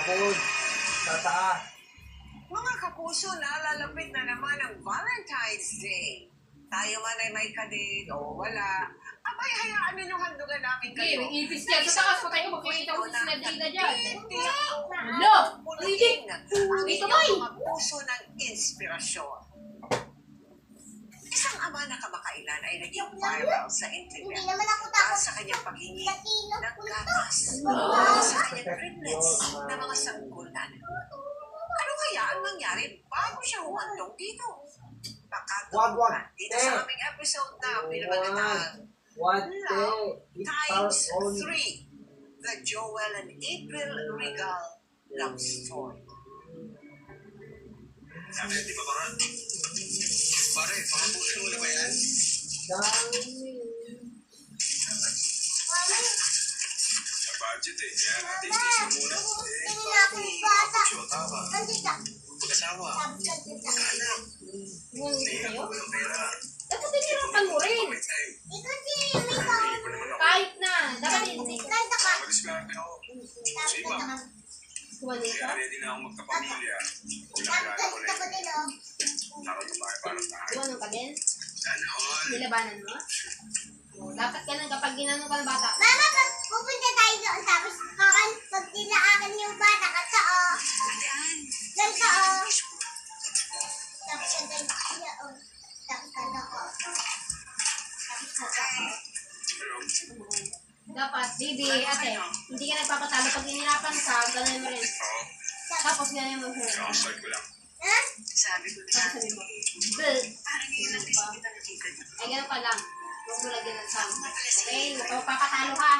Tapos, tataas. Mga kapuso, nalalapit na naman ang Valentine's Day. Tayo man ay may kadate o wala, abay hayaan ninyong handugan namin Sige, kayo. may ipis dyan. Sa taas, patay ko. Magpakita ko sa Nadina dyan. Lo! Hindi. Ang Ito inyong ba eh? mga puso ng inspirasyon. Isang ama na kamakailan ay naging viral sa Hindi internet naman ako dahil takot sa kanyang paghingi Latino ng punto. gatas sa kanyang triplets na mga sangkulan. Ano kaya ang nangyari bago siya humantong dito? Pakatutukan dito sa aming episode na pinamagatang What Love the? Times 3, The Joel and April Regal Love Story. Sabi, di ba ba? Pare, pakapusin mo na ba yan? Dami. Sa budget eh. Kaya natin isip muna. Tingin na ako yung bata. Siyota ba? Nandito. Pag-asawa. Sabi ka dito. Anak. Nahihirap ko ng pera. Dapat tinirapan mo rin. May time. Ikaw si may tao. Iba naman ako. Kahit na. Dapat hindi. Nandito ka. Mag-discarte ako. Sabi ka iba. na. Kumali ka. Kaya ready na ako magkapamilya. Sabi Pinakilala ka ko na dito ko yun. din oh. Dapat tumahay para sa akin. Kumano ka din? Sana all. Nilabanan mo? Dapat ka nang kapag ginanong ka ng bata. Mama, pag pupunta tayo doon, tapos pag tinaakan yung bata ka sa oh. Ganito oh. Tapos ka doon siya oh. Tapos ka doon oh. Tapos ka doon oh. Pero, Dapat, baby, ate, hindi ka nagpapatalo. Pag inirapan ka, gano'n mo rin. oo. Tapos gano'n mo rin. Kaya start ko lang. Ha? Sabi ko na, Tapos sabi mo, Bill, parang yun ang gusto kita nakita niyo. ay gano'n ka lang. Huwag mo lagyan ng sound. Okay, huwag ka magpapatalo ha.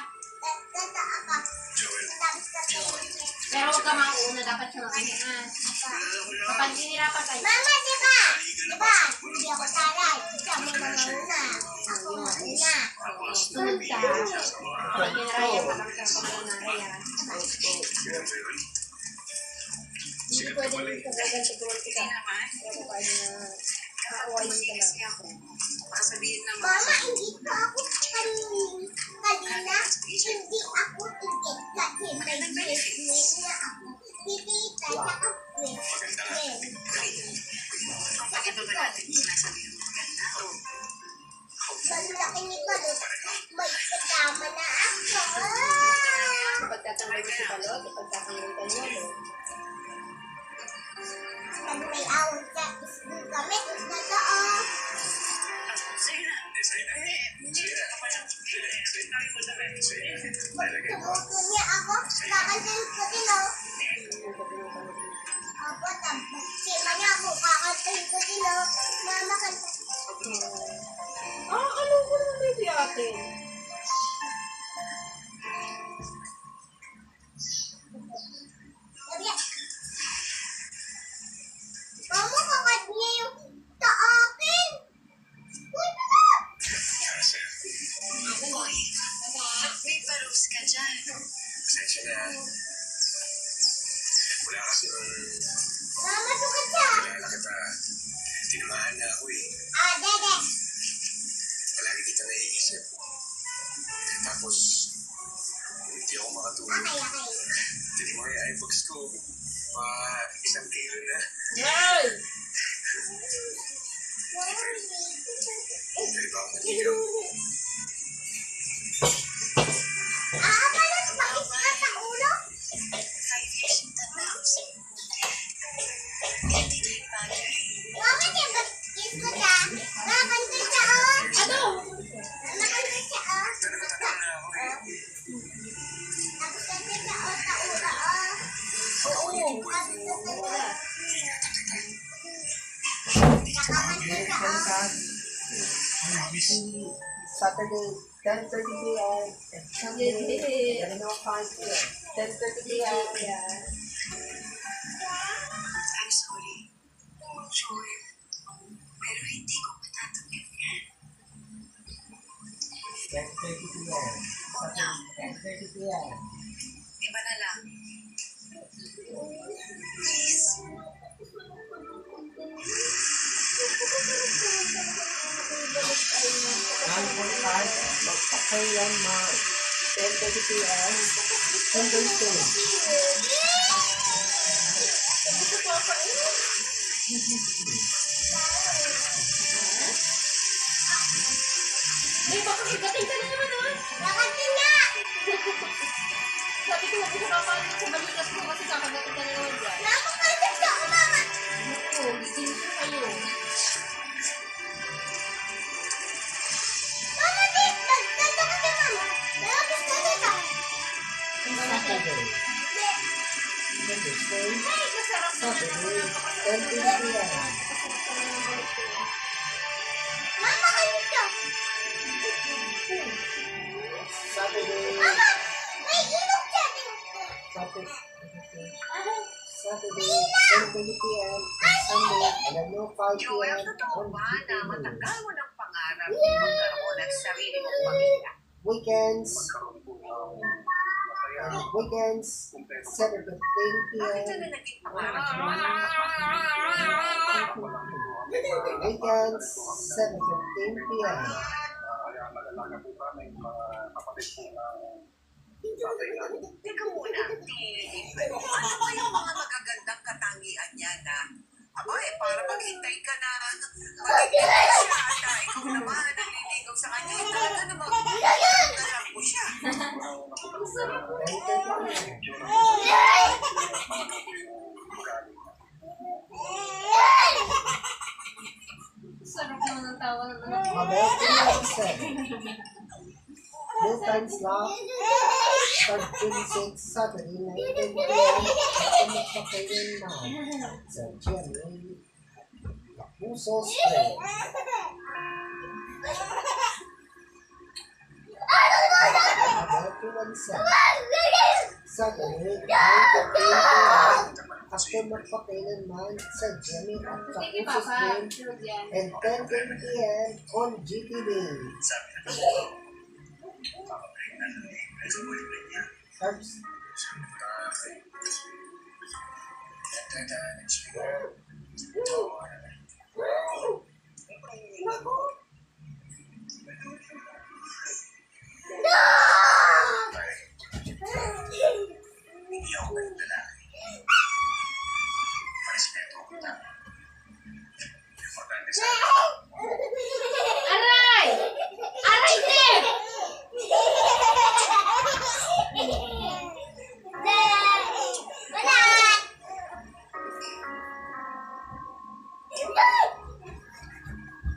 Ganito ako. Joel. Tapos ka doon. Pero huwag ka mauna, dapat siya makanya ha. Kapag inirapan ka, Mama, di ba? Di ba? Hindi ako taray. Ikaw mo mauna. Ako mauna. sunod ka. Kapag iniraya ka lang sa pag-inaraya. Hindi pwede yung kaganti-gawanti ka. Kaya mo pwede na makawain ka lang. Baka sabihin naman, Mama, hindi pa ako kanina. Hindi ako tigit kasi may business na ako. Titita sa business. bakit ba ba natin sinasabi ng maganda? Malaki ni Balot. May kasama na ako. Kapag tatanggal mo si Balot, kapag tatanggal ka niya, no? Pag may awag sa school kami, totoo. Sige na. Sa'yo na. Sa'yo na. Pagkabuto niya ako, kakantin ko din oh. Apo, tapos sima niya ako, kakantin ko din oh. Mama, kanta. Alam ko naman baby ate. Sabi niya, Mama, kakat niya yung sa akin. Uy, mama! Uy, may barus ka dyan. Pasensya na. Wala kasi nung Mama, sukat siya. kilala kita. Tinamaan na ako eh. Ah, dede. Palagi kita naiisip. Tapos, hindi ako makatulog. Akay. Tinig mo yung iBox ko. Pa, 1 kilo na. Yay! Pwede ba ako nag-iinom? Ah, paano pakis ka sa ulo? 5 years yung tanda. Hindi na yung bagay. Mama, di ba kiss ko siya? Nakakanta siya oh. Ano? Nakakanta siya oh. Nakakatawa na ako eh. Tapos kanta siya oh, sa ulo oh. Oo. Tapos kanta Wala. Nakakanta siya oh. Saturday, 10:30 p.m. and Sunday, 11:05 p.m. 10:30 p.m. I'm sorry. Joel. Pero hindi ko matatanggap yan. 10:30 p.m. Saturday, 10:30 p.m. Iba na lang. Please. 9:45, magpakayan, Mark. 10:30 p.m. Sunday, Gusto ko pa eh. Eh, baka igating ka na naman ah. Bakit na? Sabi ko, gusto ka pa sa balikas mo kasi kakagating ka na naman dyan. Napakalit ako, mama. Oo, giginis ko kayo. Mama, Dave, nagtanda ka na, mama. Nalabas ka na ka. Saturday. Wednesday. Ay, masarap na Saturday. naman. 10 p.m. Masarap ka na naman balik ko. Mama, ano to? Saturday. Mama, may ilog dyan. Saturday. Ah, Saturday, 10:20 p.m. Sunday, 5 Joel, p.m. totoo on ba na GTV matagal News. mo ng pangarap magkaroon ng sarili mong pamilya? Weekends, weekends, 7:15 Bakit p.m. na naging pangarap mo? Weekends, 7:15 p.m. Kaya mag-alaga po kami, mga kapatid po ng tatay namin. Teka muna, ano ba yung mga magagandang katangian niya na para maghintay ka na maghintay siya at ikaw naman naliligaw sa kanya, talaga namang dalang mo siya. sarap naman ang tawa ng anak ko. Mabel, 3:07. New time slot, start 26, Saturday, 9:10 p.m. At magpakainin na sa GMA Puso Street. Mabel, 2:17. Saturday, 9:15 p.m. After magpakailan man sa GMA at Sige, Puso Papa. Street. Sure yan. And 10:10 p.m. on GTV. Carbs. Hindi ako ganun lalaki. Marespeto ko na. Importante sa Aray! Aray, Steve!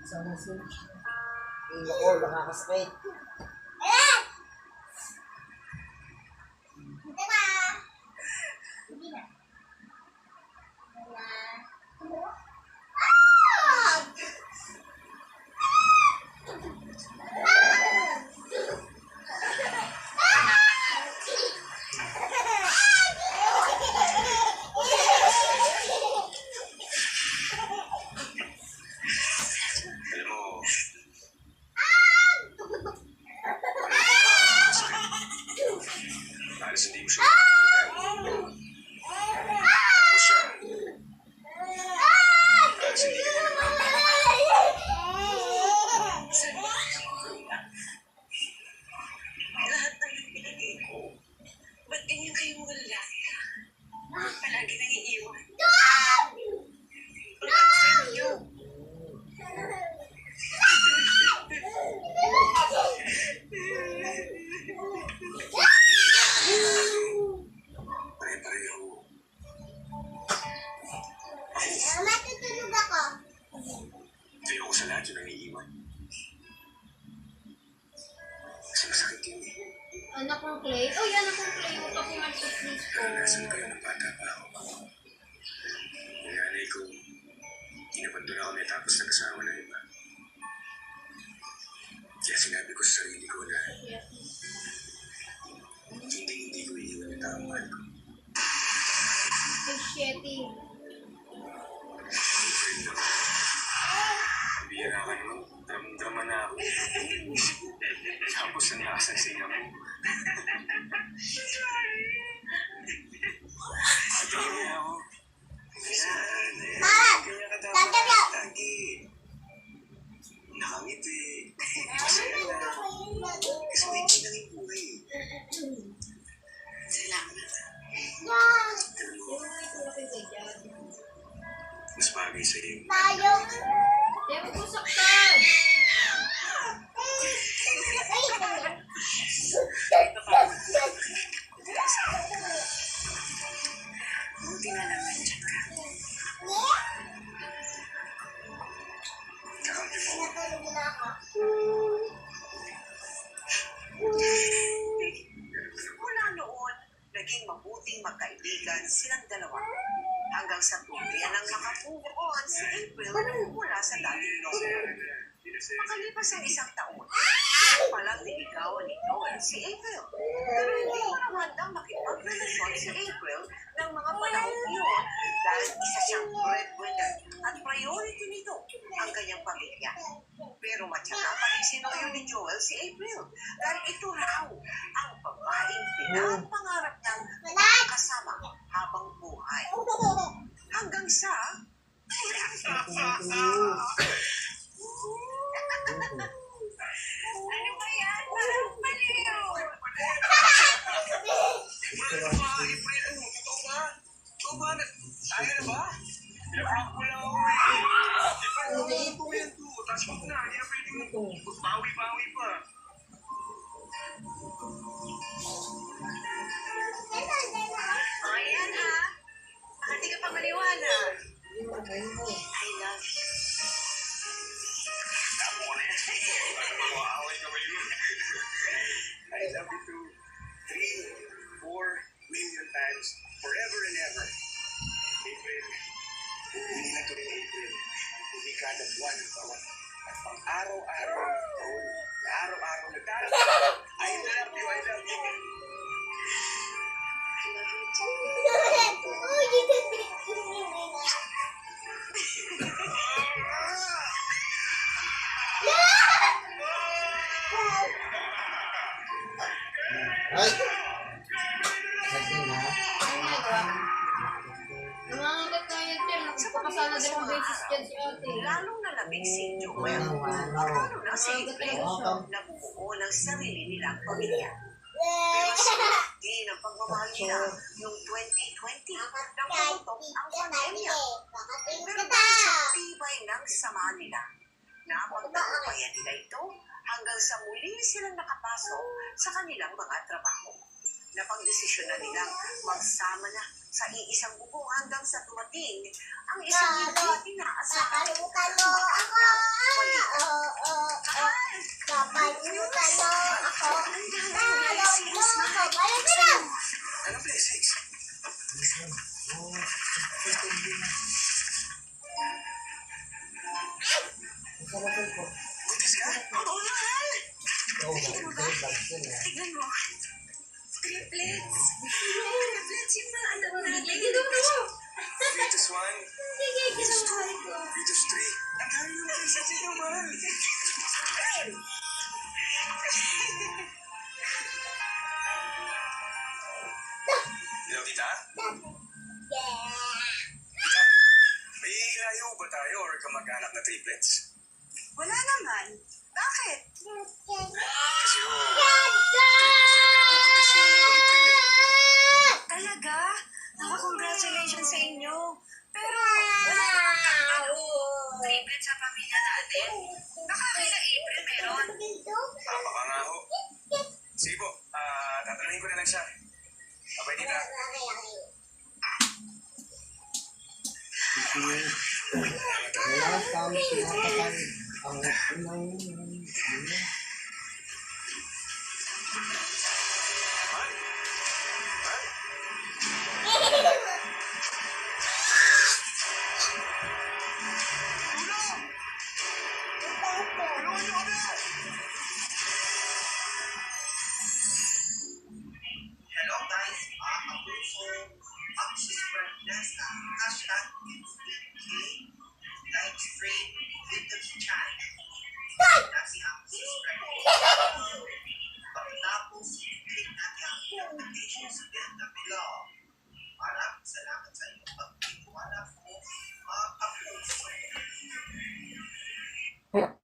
Sana si Hindi ako nakakasakit. alam mo, halos hindi mo siya makikita. Tapos siya, halos hindi ka niya Lahat ng pinagay ko, ba't ganyan kayong lalaki? Palagi nang iiwan. Wala ko sa inyo. pare-pareho. Mama, tutulog ako. Ayoko sa lahat yung nangiiwan. Kasi masakit yun eh. Anak kong Clay. Oh, yan akong Clay. Huwag ka pumalit please ko. Naranasan ko yun ng bata pa ako. Yung nanay ko, inabandona kami tapos nag-asawa ng iba. Kaya sinabi ko sa sarili ko na hindi ko iiwan yung taong mahal ko. Hey, Shetty. Bihira ka naman, drama na ako. Tapos ang lakas ng singa mo. Sorry ako. Ayan, ayan. Kanya ka dapat lagi. Nakangiti. Masaya na. Kasi may chinang yung buhay. Salamat. Yung mga ito na kayo dyan. naging mabuting magkaibigan silang dalawa. Hanggang sa tuluyan ang maka-move on si April mula sa dating nobel. Makalipas ang isang taon, palang niligawan ni Joel si April. Pero hindi pa naman handang makipagrelasyon si April ng mga panahon iyon dahil isa siyang breadwinner at priority nito ang kanyang pamilya. Pero matyaga pa rin sinuyo ni Joel si April dahil ito raw ang babaeng pinapangarap niyang kasama habang buhay. Hanggang sa... Ano ba yan? Parang baliw! April, totoo ba? Totoo ba? Kaya na ba? Pinaprank mo lang ako eh. Di ba? Yan to. Tapos wag na. Hindi na pwedeng bawi-bawi pa. Ayan ha. Hindi ka pa maniwala. I love you. Tamo na yan. Maaway ka ba yun? I love you too. 3, 4 million times. Forever and ever. April. Hindi na tuloy April. Hindi kada buwan. At pang araw-araw. Araw-araw na tayo. I love you. I love you. Ay! Sabi na. Ano nagawa? Nangangagat na yan, Tim. Magpapasana din ang beses dyan si ate. Lalong nalamig si Joel. Lalo na si April na bumuo ng sarili nilang pamilya. Pero sinunod ang pagmamahal nila noong 2020 nang pumutok ang pandemya. Pero dahil sa tibay ng sama nila, napagtagumpayan nila ito hanggang sa muli silang nakapasok sa kanilang mga trabaho. Napagdesisyon na nilang magsama na sa iisang bubong hanggang sa dumating ang isang hindi inaasahan. Talo ako. Talo ako. Ano blessings? Masarap po. Buntis ka? Oo, mahal! Oo, bakit na? Tignan mo. Triplets. Triplets yung mga anak natin. Fetus 1, Fetus 2, Fetus 3. Ang dami yung blessings ito, mahal. Hello, tita? Tita, may ilayo ba tayo or kamag-anak na triplets? Wala naman. Bakit? Kasi triplets na yung pinapabuntis si April eh. Talaga? Congratulations sa inyo. Pero wala naman triplet sa pamilya natin. Baka kila April meron. Baka nga ho. Sige po, tatanungin ko na lang siya. Abay, tita. Wala kami tinatakan ang unang Man? Man? Tulong! Tulungan niyo kami! Hello guys, ako po si Spreadness hashtag K live stream YouTube channel. Kasi ako si Spreadness. Pagkatapos, click natin ang notifications bell na below. Maraming salamat sa inyong pagtitiwala po mga kapuso.